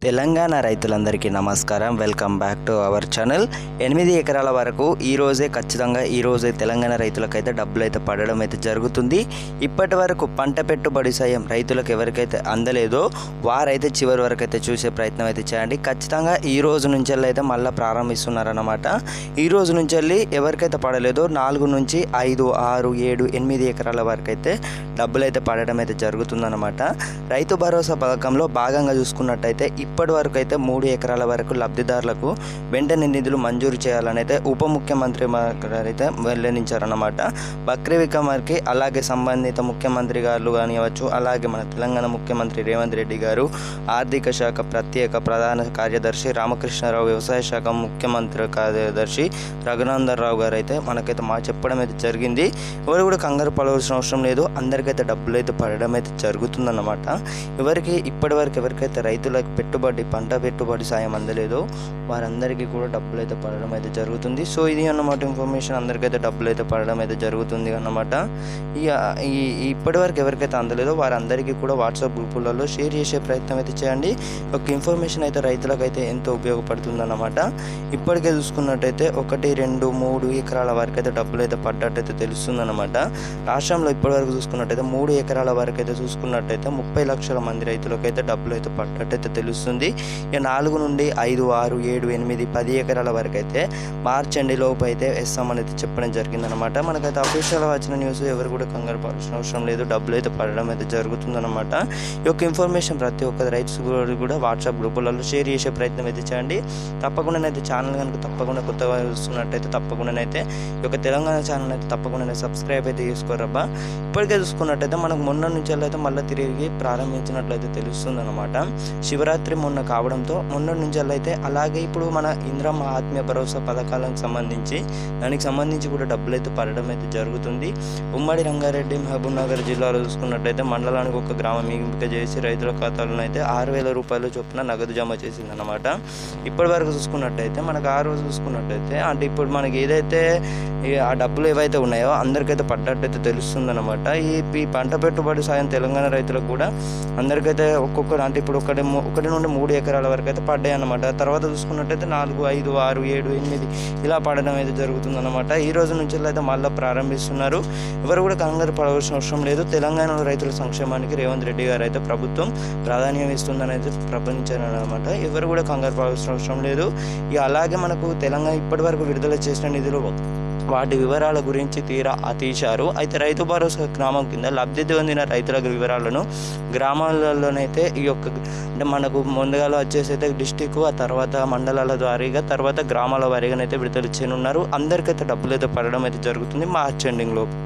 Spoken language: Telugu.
తెలంగాణ రైతులందరికీ నమస్కారం. Welcome back to our channel. 8 ఎకరాల వరకు ఈరోజే తెలంగాణ రైతులకైతే డబ్బులు అయితే పడడం అయితే జరుగుతుంది. ఇప్పటి వరకు పంట పెట్టుబడి సాయం రైతులకు ఎవరికైతే అందలేదో వారైతే చివరి వరకు అయితే చూసే ప్రయత్నం అయితే చేయండి. ఖచ్చితంగా ఈ రోజు నుంచి అయితే మళ్ళీ ప్రారంభిస్తున్నారన్నమాట. ఈ రోజు నుంచి ఎవరికైతే పడలేదో 4 నుంచి 5, 6, 7, 8 ఎకరాల వరకు అయితే డబ్బులు అయితే పడడం అయితే జరుగుతుందన్నమాట. రైతు భరోసా పథకంలో భాగంగా చూసుకున్నట్టయితే ఇప్పటి వరకు అయితే 3 ఎకరాల వరకు లబ్ధిదారులకు వెంటనే నిధులు మంజూరు చేయాలని అయితే ఉప ముఖ్యమంత్రి అయితే వెల్లడించారన్నమాట. బక్రీ విక్రమార్కి అలాగే సంబంధిత ముఖ్యమంత్రి గారు కానివ్వచ్చు, అలాగే మన తెలంగాణ ముఖ్యమంత్రి రేవంత్ రెడ్డి గారు, ఆర్థిక శాఖ ప్రత్యేక ప్రధాన కార్యదర్శి రామకృష్ణారావు, వ్యవసాయ శాఖ ముఖ్యమంత్రి కార్యదర్శి రఘునందన్ రావు గారు అయితే మనకైతే చెప్పడం అయితే జరిగింది. ఎవరు కూడా కంగారు పడవలసిన అవసరం లేదు. అందరికైతే డబ్బులు అయితే పడడం అయితే జరుగుతుందన్నమాట. ఎవరికైతే రైతులకు పంట పెట్టుబడి సాయం అందలేదో వారందరికీ కూడా డబ్బులు అయితే పడడం అయితే జరుగుతుంది. సో ఇది అన్నమాట ఇన్ఫర్మేషన్. అందరికైతే డబ్బులు అయితే పడడం అయితే జరుగుతుంది అన్నమాట. ఇప్పటి వరకు ఎవరికైతే అందలేదో వారందరికీ కూడా వాట్సాప్ గ్రూపులలో షేర్ చేసే ప్రయత్నం అయితే చేయండి. ఒక ఇన్ఫర్మేషన్ అయితే రైతులకైతే ఎంతో ఉపయోగపడుతుంది అన్నమాట. ఇప్పటికే చూసుకున్నట్టయితే 1, 2, 3 ఎకరాల వరకు అయితే డబ్బులు అయితే పడ్డట్టయితే తెలుస్తుంది అన్నమాట. రాష్ట్రంలో ఇప్పటివరకు చూసుకున్నట్టయితే 3 ఎకరాల వరకు అయితే చూసుకున్నట్టయితే 30 లక్షల మంది రైతులకైతే డబ్బులు అయితే పడ్డట్టయితే తెలుస్తుంది. ఇక 4 నుండి 5, 6, 7, 8, 10 ఎకరాల వరకు అయితే మార్చ్ ఎండ్ లోపు అయితే వేస్తామని అయితే చెప్పడం జరిగిందనమాట. మనకైతే అఫీషియల్గా వచ్చిన న్యూస్ ఎవరు కూడా కంగారు పడాల్సిన అవసరం లేదు. డబ్బులు అయితే పడడం అయితే జరుగుతుందన్నమాట. ఈ యొక్క ఇన్ఫర్మేషన్ ప్రతి ఒక్క రైతు కూడా వాట్సాప్ గ్రూపులలో షేర్ చేసే ప్రయత్నం అయితే చేయండి. తప్పకుండానైతే ఛానల్ కనుక కొత్తగా చూస్తున్నట్టయితే తప్పకుండానైతే ఈ యొక్క తెలంగాణ ఛానల్ అయితే తప్పకుండా సబ్స్క్రైబ్ అయితే చేసుకోరబ్బా. ఇప్పటికే చూసుకున్నట్టయితే మనకు మొన్న నుంచి అయితే మళ్ళీ తిరిగి ప్రారంభించినట్లయితే తెలుస్తుంది అనమాట. శివరాత్రి మొన్న కావడంతో మొన్న నుంచి అయితే అలాగే ఇప్పుడు మన ఇంద్రమ్మ ఆత్మీయ భరోసా పథకాలకు దానికి సంబంధించి కూడా డబ్బులు అయితే పడడం అయితే జరుగుతుంది. ఉమ్మడి రంగారెడ్డి, మహబూబ్ నగర్ జిల్లాలో చూసుకున్నట్టయితే మండలానికి ఒక గ్రామం ఎంపిక చేసి రైతుల ఖాతాలను అయితే 6,000 రూపాయలు చొప్పున నగదు జమ చేసిందన్నమాట. ఇప్పటి వరకు చూసుకున్నట్టయితే మనకు ఆ రోజు చూసుకున్నట్టయితే అంటే ఇప్పుడు మనకి ఏదైతే ఆ డబ్బులు ఏవైతే ఉన్నాయో అందరికైతే పడ్డట్టయితే తెలుస్తుందన్నమాట. ఈ పంట పెట్టుబడి సాయం తెలంగాణ రైతులకు కూడా అందరికైతే ఒక్కొక్కరు అంటే ఇప్పుడు 1 నుండి 3 ఎకరాల వరకు అయితే పడ్డాయి అన్నమాట. తర్వాత చూసుకున్నట్టయితే 4, 5, 6, 7, 8 ఇలా పడడం అయితే జరుగుతుందన్నమాట. ఈ రోజు నుంచి అయితే మళ్ళీ ప్రారంభిస్తున్నారు. ఎవరు కూడా కంగారు పడవలసిన అవసరం లేదు. తెలంగాణలో రైతుల సంక్షేమానికి రేవంత్ రెడ్డి గారు అయితే ప్రభుత్వం ప్రాధాన్యం ఇస్తుందని అయితే ప్రకటించారన్నమాట. ఎవరు కూడా కంగారు పడవలసిన అవసరం లేదు. ఇక అలాగే మనకు తెలంగాణ ఇప్పటి వరకు విడుదల చేసిన నిధులు వాటి వివరాల గురించి తీరా తీశారు. అయితే రైతు భరోసా గ్రామం కింద లబ్ధి పొందిన రైతుల వివరాలను గ్రామాలలోనైతే ఈ యొక్క అంటే మనకు ముందుగా వచ్చేసి అయితే డిస్టిక్, ఆ తర్వాత మండలాల వారీగా, తర్వాత గ్రామాల వారీగానైతే విడుదల చేయనున్నారు. అందరికైతే డబ్బులు అయితే పడడం అయితే జరుగుతుంది మార్చ్ ఎండింగ్ లోపు.